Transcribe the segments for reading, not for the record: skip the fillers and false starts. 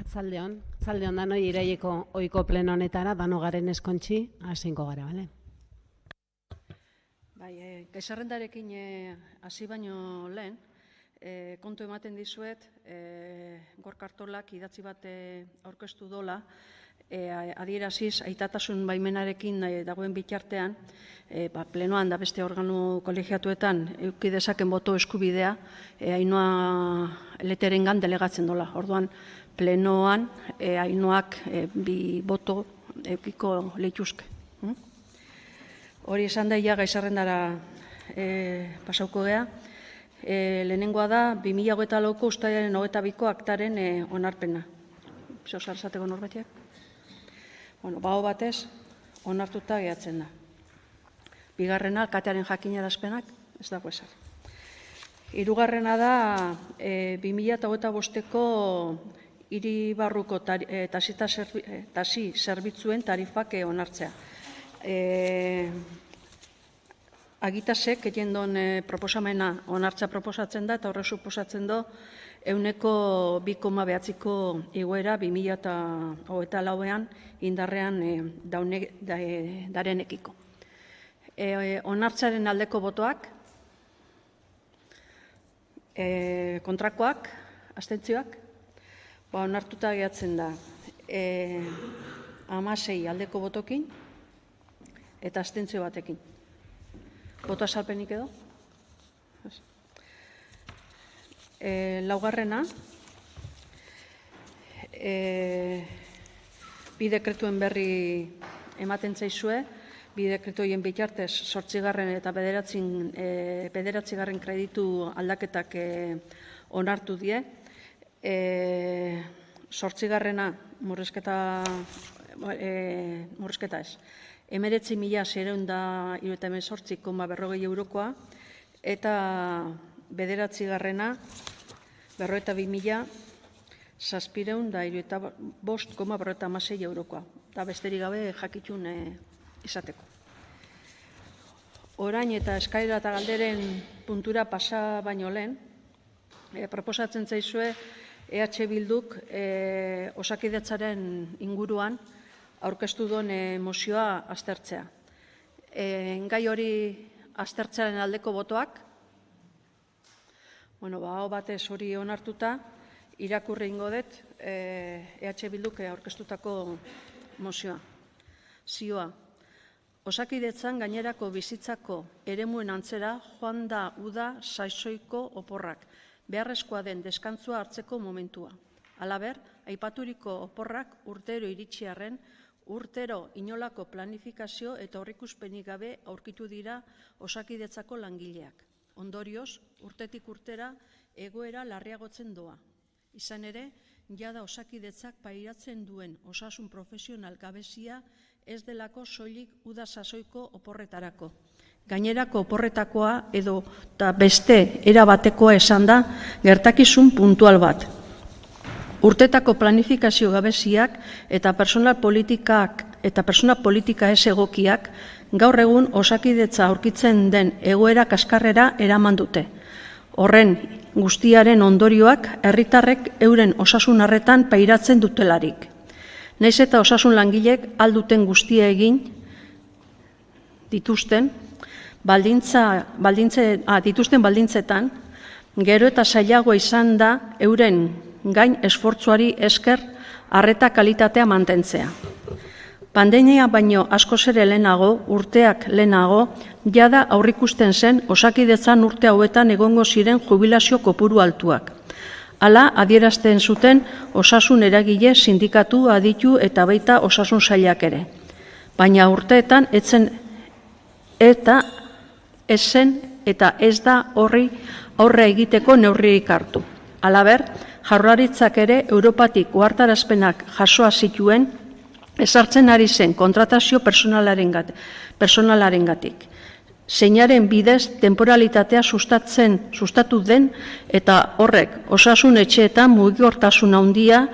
Atzaldeon danoi iraileko ohiko pleno honetara dano garen eskontzi hasingo gara, bale? Bai, gai-zerrendarekin hasi baino lehen, kontu ematen dizuet, Gorka Artolak idatzi bat aurkeztu dola, adieraziz aitatasun baimenarekin dagoen bitartean, plenoan da beste organo kolegiatuetan eduki dezaken boto eskubidea, Ainhoa Leterengan delegatzen dola. Orduan, plenoan Ainhoak bi boto edukiko lituzke. Hori esan daia gai-zerrendara pasauko gea. Lehenengoa da 2024ko uztailaren 22ko aktaren onarpena. Zehozar esateko norbetiak? Bueno, baho batez, onartuta gehatzen da. Bigarrena, katearen jakinarazpenak, ez dago esan. Hirugarrena da 2025ko hiribarruko taxi zerbitzuen tarifak onartzea. Agitasek egin proposamena onartza proposatzen da, eta horrek suposatzen do 2,9ko igoera 2024an indarrean darenekiko. Onartzaren aldeko botoak, kontrakoak, abstentzioak, onartuta gehatzen da 16 aldeko botokin eta abstentzio batekin. Boto azalpenik edo? Laugarrena, bi dekretuen berri ematen zaizue, bi dekretoien bitartez 8. eta 9. kreditu aldaketak onartu die. 8. murrizketa ez. 19.678,40 eurokoa eta 9. 42.775,56 eurokoa. Eta besterik gabe jakitun izateko. Orain eta eskaera eta galderen puntura pasa baino lehen, proposatzen zaizue EH Bilduk Osakidetzaren inguruan aurkeztu duen mozioa aztertzea. Gai hori aztertzearen aldeko botoak, hau batez hori onartuta, irakurri ingo dut EH Bilduk aurkeztutako mozioa. Zioa, Osakidetzan gainerako bizitzako eremuen antzera joan da uda saizoiko oporrak, beharrezkoa den deskantzua hartzeko momentua. Halaber, aipaturiko oporrak urtero iritsiarren, urtero inolako planifikazio eta aurreikuspenik gabe aurkitu dira Osakidetzako langileak. Ondorioz, urtetik urtera egoera larriagotzen doa. Izan ere, jada Osakidetzak pairatzen duen osasun profesional gabezia ez delako soilik uda sasoiko oporretarako. Gainerako oporretakoa edo eta beste erabatekoa esan da gertakizun puntual bat. Urtetako planifikazio gabeziak eta persona politika ez egokiak gaur egun Osakidetza aurkitzen den egoera kaskarrera eraman dute. Horren guztiaren ondorioak herritarrek euren osasun arretan pairatzen dutelarik. Nahiz eta osasun langilek alduten guztia egin dituzten baldintzetan, gero eta zailagoa izan da euren gain esfortzuari esker arreta kalitatea mantentzea. Pandemia baino askoz ere lehenago, urteak lehenago, jada aurrikusten zen Osakidetzan urte hauetan egongo ziren jubilazio kopuru altuak. Hala, adierazten zuten osasun eragile, sindikatu, aditu eta baita osasun sailak ere. Baina urteetan ezen eta ez da horri aurre egiteko neurririk hartu. Halaber, Jaurlaritzak ere Europatik ohartarazpenak jasoa zituen ezartzen ari zen kontratazio personalarengatik. Zeinaren bidez temporalitatea sustatu den eta horrek osasun etxeetan mugikortasun handia,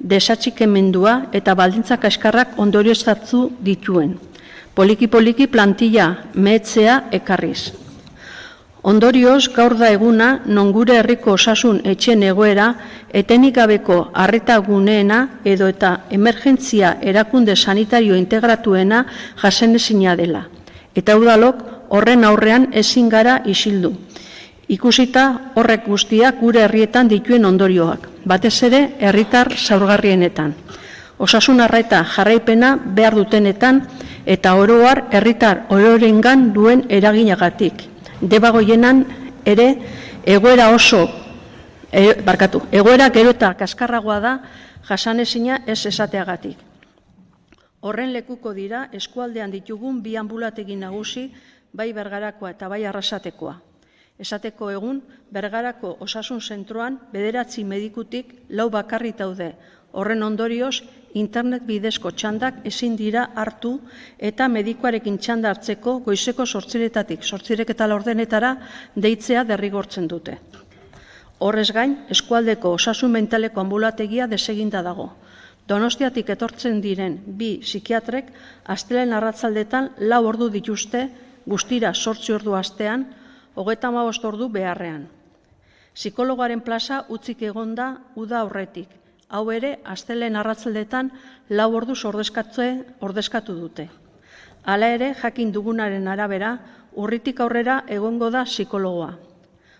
desatxikimendua eta baldintza kaskarrak ondorioztatu dituen. Poliki-poliki plantilla mehetzea ekarriz. Ondorioz, gaur da eguna, non gure herriko osasun etxeen egoera, etenik gabeko arreta guneena edo eta emergentzia erakunde sanitario integratuena jasanezina dela. Eta udalok horren aurrean ezin gara isildu. Ikusita horrek guztiak gure herrietan dituen ondorioak, batez ere herritar zaurgarrienetan. Osasun arreta jarraipena behar dutenetan eta oro har herritar ororengan duen eraginagatik. Debagoienan ere egoera gero eta kaskarragoa da jasanezina ez esateagatik. Horren lekuko dira eskualdean ditugun bi anbulategi nagusi, bai Bergarakoa eta bai Arrasatekoa. Esateko egun, Bergarako osasun zentroan 9 medikutik 4 bakarrik daude. Horren ondorioz, internet bidezko txandak ezin dira hartu eta medikuarekin txanda hartzeko goizeko 8:00-etatik 8:40 deitzea derrigortzen dute. Horrez gain, eskualdeko osasun mentaleko anbulategia deseginda dago. Donostiatik etortzen diren 2 psikiatrek astelehen arratsaldetan 4 ordu dituzte, guztira 8 ordu astean, 35 ordu beharrean. Psikologoaren plaza utzik egonda uda aurretik. Hau ere, astelehen arratsaldetan 4 orduz ordezkatu dute. Hala ere, jakin dugunaren arabera, urritik aurrera egongo da psikologoa.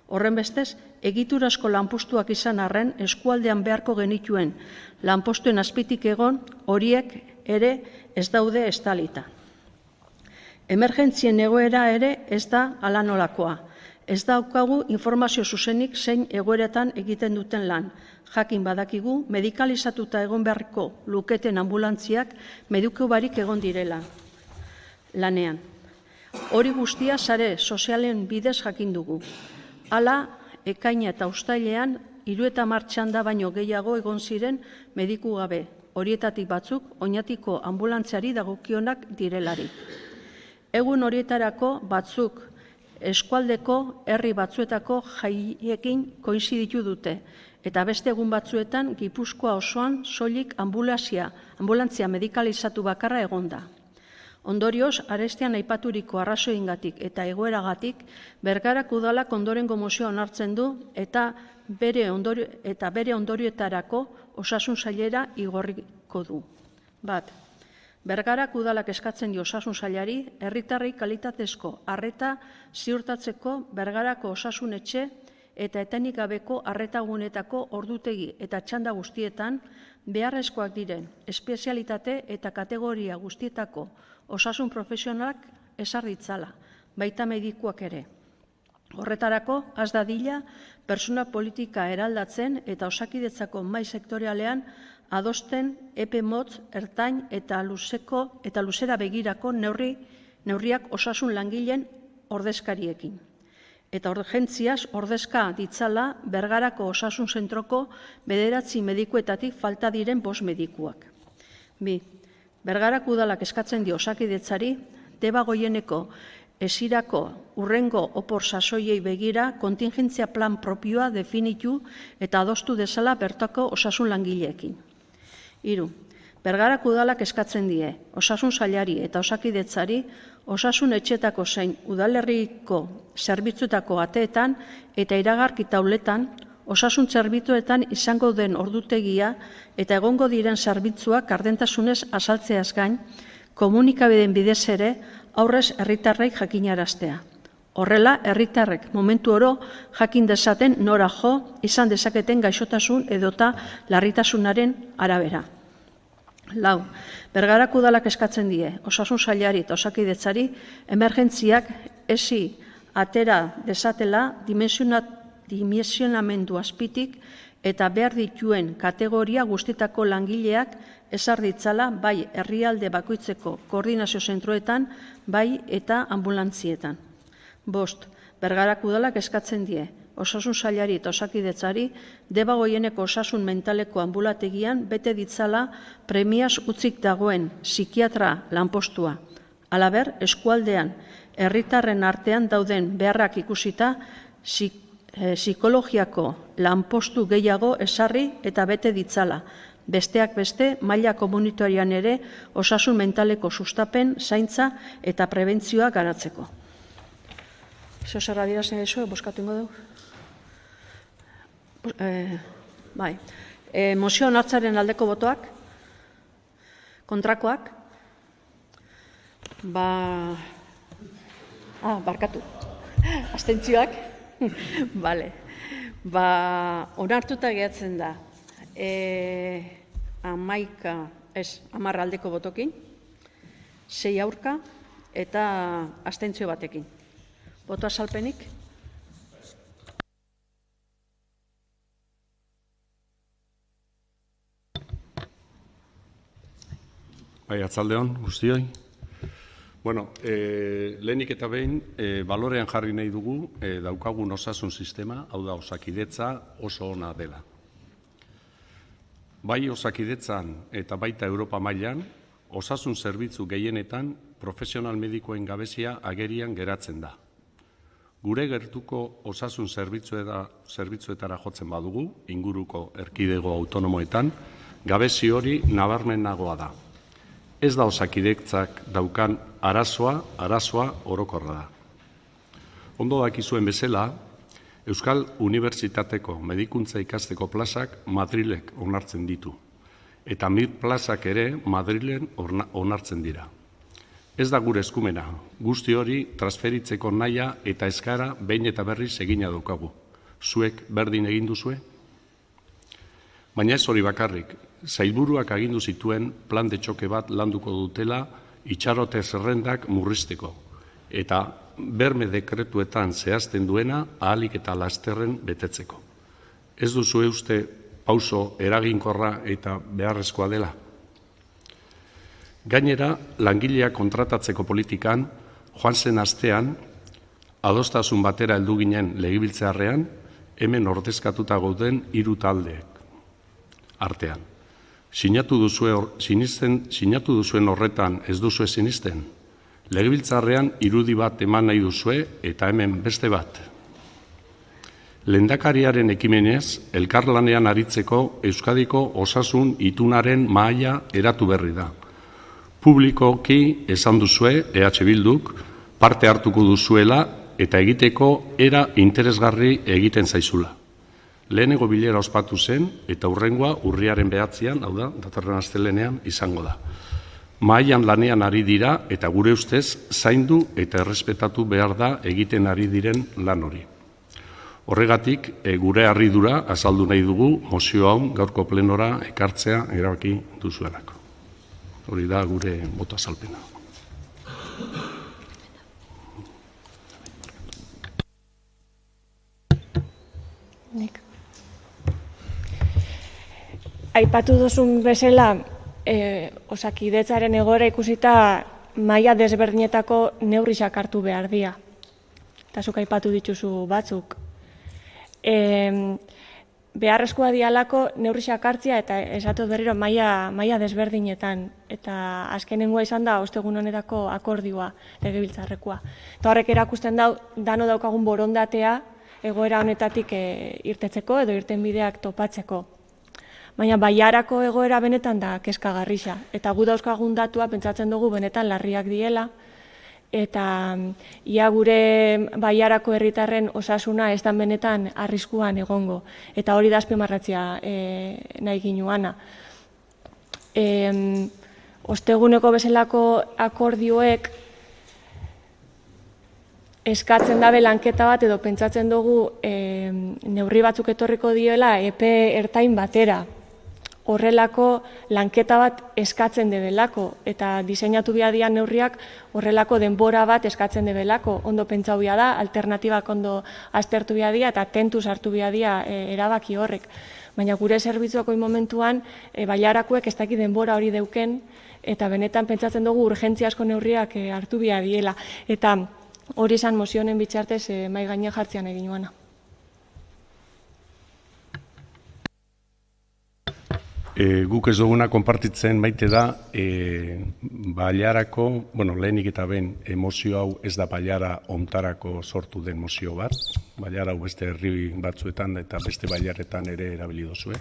Horren bestez, egiturazko lanpostuak izan arren, eskualdean beharko genituen lanpostuen azpitik egon, horiek ere ez daude estalita. Emergentzien egoera ere ez da hala nolakoa. Ez daukagu informazio zuzenik zein egoeretan egiten duten lan. Jakin badakigu, medikalizatuta egon beharko luketen ambulantziak mediku barik egon direla lanean. Hori guztia sare sozialen bidez jakin dugu. Hala, ekaina eta uztailean 30 txanda baino gehiago egon ziren mediku gabe. Horietatik batzuk Oñatiko ambulantziari dagokionak direlarik. Egun horietarako batzuk eskualdeko herri batzuetako jaiekin koinziditu dute, eta beste egun batzuetan Gipuzkoa osoan soilik ambulantzia medikalizatu bakarra egonda. Ondorioz, arestian aipaturiko arrazoiengatik eta egoeragatik, Bergarako udalak ondorengo mozioa onartzen du eta bere ondorioetarako osasun sailera igorriko du. 1. Bergarako udalak eskatzen dio osasun sailari, herritarrei kalitatezko arreta ziurtatzeko Bergarako osasun etxe eta etenik gabeko arretagunetako ordutegi eta txanda guztietan beharrezkoak diren espezialitate eta kategoria guztietako osasun profesionalak ezar ditzala, baita medikuak ere. Horretarako, has dadila, pertsona politika eraldatzen eta Osakidetzako mahai sektorialean adosten epe motz, ertain eta luzera begirako neurriak osasun langileen ordezkariekin. Eta urgentziaz ordezka ditzala Bergarako osasun zentroko 9 medikuetatik falta diren 5 medikuak. 2. Bergarako udalak eskatzen dio Osakidetzari, Debagoieneko esirako urrengo opor sasoiei begira kontingentzia plan propioa definitu eta adostu dezala bertako osasun langileekin. 3. Bergarako udalak eskatzen die, osasun sailari eta Osakidetzari, osasun etxetako zein udalerriko zerbitzuetako ateetan eta iragarki tauletan, osasun zerbitzuetan izango den ordutegia eta egongo diren zerbitzuak gardentasunez azaltzeaz gain, komunikabideen bidez ere aurrez herritarrei jakinaraztea. Horrela, herritarrek momentu oro jakin dezaten nora jo izan dezaketen gaixotasun edota larritasunaren arabera. 4. Bergarako udalak eskatzen die, osasun sailari eta Osakidetzari, emergentziak ezi atera dezatela dimensionamendu azpitik eta behar dituen kategoria guztietako langileak ezar ditzala bai herrialde bakoitzeko koordinazio zentroetan, bai eta ambulantzietan. 5. Bergarako udalak eskatzen die, osasun sailari eta Osakidetzari, Debagoieneko osasun mentaleko ambulategian bete ditzala premiaz utzik dagoen psikiatra lanpostua. Halaber, eskualdean herritarren artean dauden beharrak ikusita, psikologiako lanpostu gehiago ezarri eta bete ditzala. Besteak beste, maila komunitarioan ere osasun mentaleko sustapen, zaintza eta prebentzioa garatzeko. Zer adierazten duzu, boskatu ingo dugu. Bai. Mozio onartzearen aldeko botoak, kontrakoak, barkatu, abstentzioak, bale. Onartuta gehatzen da, 10 aldeko botokin, 6 aurka eta abstentzio batekin. Boto azalpenik? Bai, atzaldeon, guztioi. Bueno, lehenik eta behin, balorean jarri nahi dugu daukagun osasun sistema, hau da Osakidetza oso ona dela. Bai Osakidetzan eta baita Europa mailan, osasun zerbitzu gehienetan profesional medikoen gabezia agerian geratzen da. Gure gertuko osasun zerbitzuetara jotzen badugu, inguruko erkidego autonomoetan, gabezi hori nabarmenagoa da. Ez da Osakidetzak daukan arazoa orokorra da. Ondo dakizuen bezala, Euskal Unibertsitateko medikuntza ikasteko plazak Madrilek onartzen ditu, eta MIR plazak ere Madrilen onartzen dira. Ez da gure eskumena, guzti hori transferitzeko nahia eta eskara behin eta berriz egina daukagu. Zuek berdin egin duzue? Baina ez hori bakarrik, sailburuak agindu zituen plan de txoke bat landuko dutela itxarote zerrendak murrizteko, eta berme dekretuetan zehazten duena ahalik eta lasterren betetzeko. Ez duzue uste pauso eraginkorra eta beharrezkoa dela? Gainera, langileak kontratatzeko politikan, joan zen astean, adostasun batera heldu ginen legebiltzarrean, hemen ordezkatuta gauden 3 taldeek artean. Sinatu duzuen horretan ez duzue sinisten? Legebiltzarrean irudi bat eman nahi duzue eta hemen beste bat. Lehendakariaren ekimenez, elkarlanean aritzeko Euskadiko osasun itunaren mahaia eratu berri da. Publikoki esan duzue, EH Bilduk, parte hartuko duzuela eta egiteko era interesgarri egiten zaizula. Lehenengo bilera ospatu zen eta hurrengoa urriaren 9, hau da, datorren astelehenean izango da. Mahaian lanean ari dira eta gure ustez zaindu eta errespetatu behar da egiten ari diren lan hori. Horregatik, gure harridura azaldu nahi dugu mozio hau gaurko plenora ekartzea erabaki duzuelako. Hori da gure boto azalpena. Aipatu duzun bezala, Osakidetzaren egoera ikusita maila desberdinetako neurriak hartu behar dira. Eta zuk aipatu dituzu batzuk. Beharrezkoa dialako neurriak hartzea eta esatu berriro maila desberdinetan. Eta azkenengoa izan da ostegun honetako akordioa legebiltzarrekoa. Eta horrek erakusten dano daukagun borondatea egoera honetatik irtetzeko edo irtenbideak topatzeko. Baina Bailarako egoera benetan da kezkagarria. Eta gu dauzkagun datua pentsatzen dugu benetan larriak diela. Eta ia gure Bailarako herritarren osasuna ez da benetan arriskuan egongo. Eta hori da azpimarratzea nahi ginuana. Osteguneko bezalako akordioek eskatzen dabe lanketa bat edo pentsatzen dugu neurri batzuk etorriko dioela epe ertain batera. Horrelako lanketa bat eskatzen debelako eta diseinatu biadian neurriak horrelako denbora bat eskatzen debelako. Ondo pentsau bia da, alternatibak ondo aztertu biadia eta tentuz hartu biadia erabaki horrek. Baina gure zerbitzuako momentuan Bailarakoek ez daki denbora hori deuken eta benetan pentsatzen dugu urgentziasko neurriak hartu biadiela. Eta hori izan mozionen bitxartez mahai gainean jartzean egin nuana. Guk ez duguna konpartitzen baite da, Bailarako, lehenik eta ben, mozio hau ez da Bailara ontarako sortu den mozio bat, Bailara hau beste herri batzuetan eta beste Bailaretan ere erabili duzue.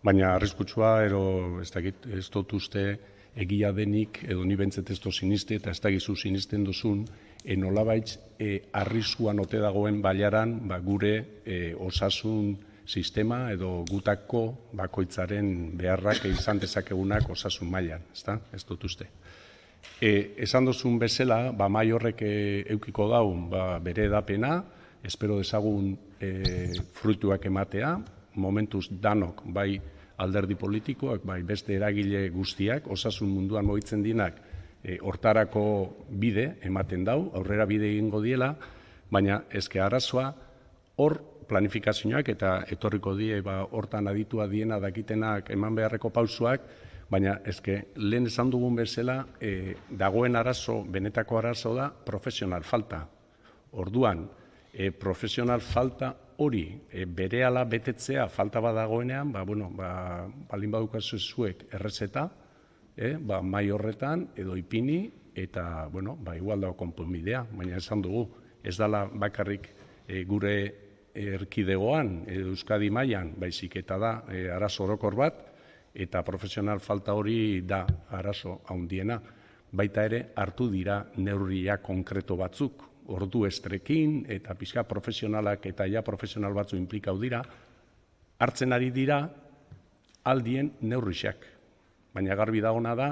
Baina arriskutsua, ez dut uste egia denik, edo ni bentzet ez dut siniste, eta ez dakizu sinisten duzun, nolabait arriskuan ote dagoen bailaran gure osasun sistema edo gutako bakoitzaren beharrak izan dezakegunak osasun mailan, ezta? Ez dut uste. Esan duzun bezala, mahai horrek eukiko dau bere edapena, espero dezagun fruituak ematea, momentuz danok, bai alderdi politikoak, bai beste eragile guztiak, osasun munduan mugitzen dinak, hortarako bide ematen dau, aurrera bide egingo diela, baina eske arazoa hor planifikazioak eta etorriko die hortan aditua diena dakitenak eman beharreko pausuak, baina eske lehen esan dugun bezala dagoen arazo, benetako arazo da profesional falta. Orduan, profesional falta hori berehala betetzea falta badagoenean, baldin badukazu zuek errezeta, mahai horretan edo ipini eta igual dago konponbidea, baina esan dugu, ez dela bakarrik gure erkidegoan edo Euskadi mailan, baizik eta da arazo orokor bat, eta profesional falta hori da arazo handiena. Baita ere hartu dira neurria konkreto batzuk, ordu estrekin eta pixka profesionalak eta ja profesional batzu inplikau dira, hartzen ari dira aldien neurriak. Baina garbi dagona da,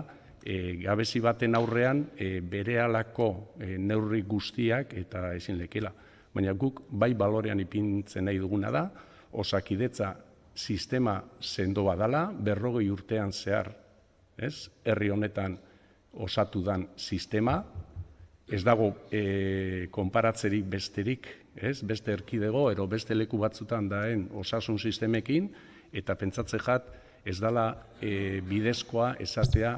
gabezi baten aurrean berehalako neurri guztiak eta ezin lekela. Baina guk bai balorean ipintzen nahi duguna da, Osakidetza sistema sendo badala, 40 urtean zehar, herri honetan osatu dan sistema, ez dago konparatzerik besterik, beste erkidego, ero beste leku batzutan daen osasun sistemekin, eta pentsatze jat, ez dala bidezkoa esatea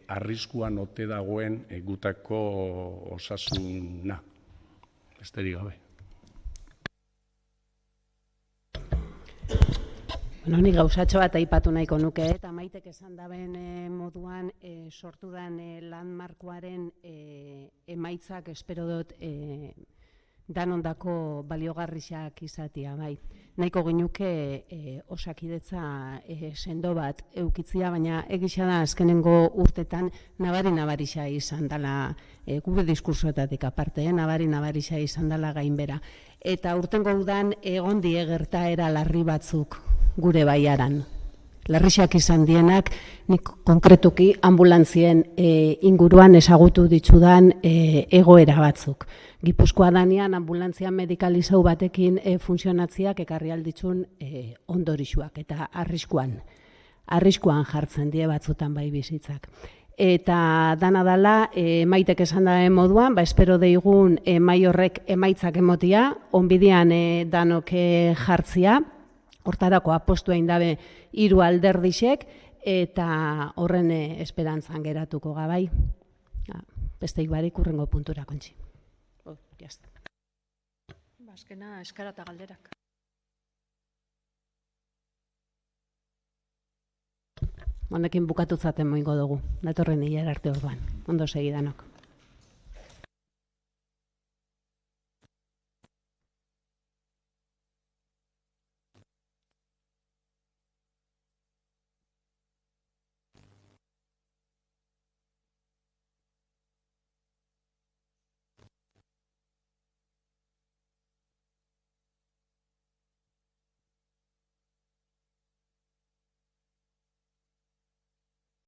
arriskuan ote dagoen gutako osasuna. Besterik gabe. Nik gauzatxo bat aipatu nahiko nuke, eta Maitek esan daben moduan sortu den landmarkoaren emaitzak espero dut danondako baliogarriak izatea, bai. Nahiko ginuke Osakidetza sendo bat eukitzia, baina egisa da azkenengo urtetan nabari-nabarisa izan dela, gure diskursoetatik aparte, nabari-nabarisa izan dela gainbera. Eta urtengo udan egon die gertaera larri batzuk gure baiaran. Larrixak izan dienak, nik konkretuki ambulantzien inguruan ezagutu ditzudan egoera batzuk. Gipuzkoa danean ambulantzia medikalizau batekin funtzionatziak ekarri alditzun ondorixuak eta arriskuan jartzen die batzutan bai bizitzak. Eta dana dela, Maitek esan daren moduan, espero deigun mai horrek emaitzak emotia, onbidean danok jartzia, hortarako apostu egin dabe 3 alderdixek, eta horren esperantzan geratuko gabai. Besteik barik urrengo puntura kontzi. Azkena eskara eta galderak. Honekin bukatutzaten moingo dugu, datorren hilar arte orduan. Ondo segidanok.